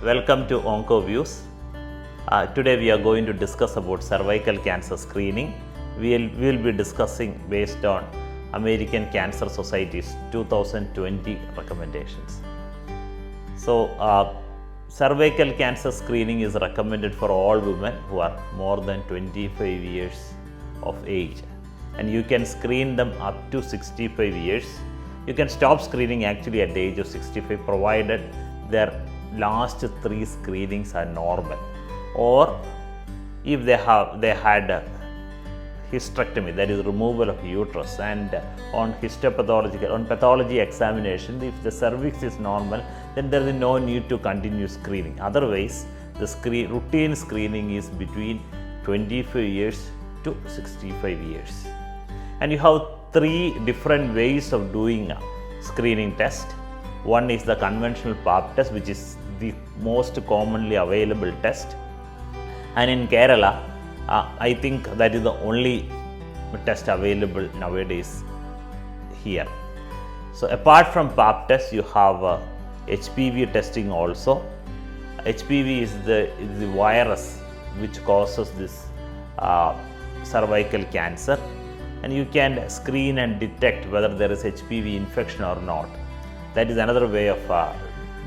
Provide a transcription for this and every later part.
welcome to OncoViews. Today we are going to discuss about cervical cancer screening. We will be discussing based on American Cancer Society's 2020 recommendations. So, cervical cancer screening is recommended for all women who are more than 25 years of age, and you can screen them up to 65 years. You can stop screening actually at the age of 65 provided their last 3 screenings are normal, or if they had a hysterectomy, that is removal of uterus, and on pathology examination, if the cervix is normal, then there is no need to continue screening. Otherwise, the routine screening is between 25 years to 65 years. And you have 3 different ways of doing a screening test. One is the conventional pap test, which is the most commonly available test, and in Kerala, I think that is the only test available nowadays here. So apart from pap test, you have HPV testing also. HPV is the virus which causes this cervical cancer, and you can screen and detect whether there is HPV infection or not. That is another way of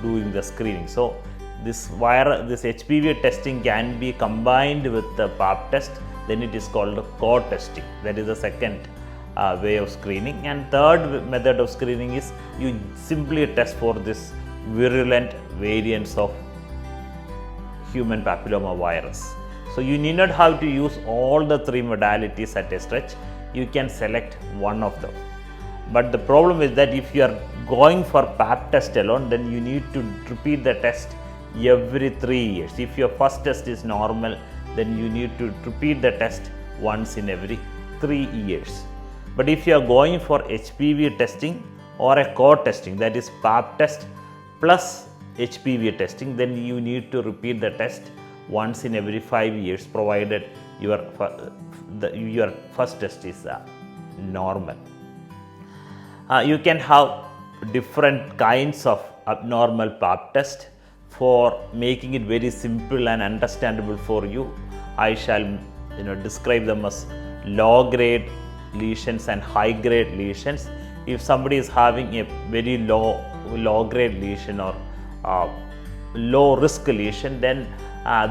doing the screening. So this HPV testing can be combined with the pap test, then it is called co-testing. That is the second way of screening. And third method of screening is you simply test for this virulent variants of human papilloma virus. So you need not have to use all the 3 modalities at a stretch. You can select one of them. But the problem is that if you are going for pap test alone, then you need to repeat the test every 3 years. If your first test is normal, then you need to repeat the test once in every 3 years. But if you are going for HPV testing or a co-testing, that is pap test plus HPV testing, then you need to repeat the test once in every 5 years, provided your first test is normal. You can have different kinds of abnormal pap test. For making it very simple and understandable for you, I shall describe them as low grade lesions and high grade lesions. If somebody is having a very low grade lesion or low risk lesion, then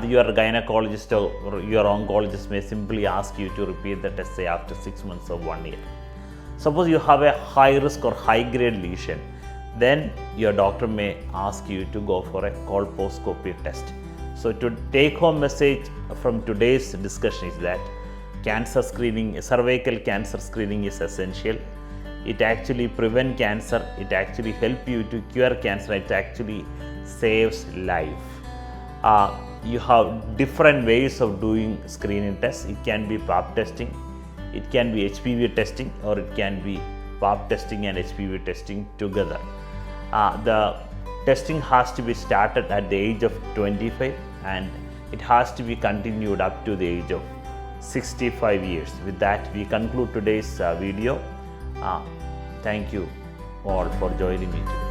your gynecologist or your oncologist may simply ask you to repeat the test, say after 6 months or 1 year. Suppose you have a high risk or high grade lesion, then your doctor may ask you to go for a colposcopy test. So to take home message from today's discussion is that cervical cancer screening is essential. It actually prevents cancer, it actually helps you to cure cancer, it actually saves life. You have different ways of doing screening tests. It can be pap testing, it can be HPV testing, or it can be pap testing and HPV testing together. The testing has to be started at the age of 25, and it has to be continued up to the age of 65 years. With that, we conclude today's video. Thank you all for joining me today.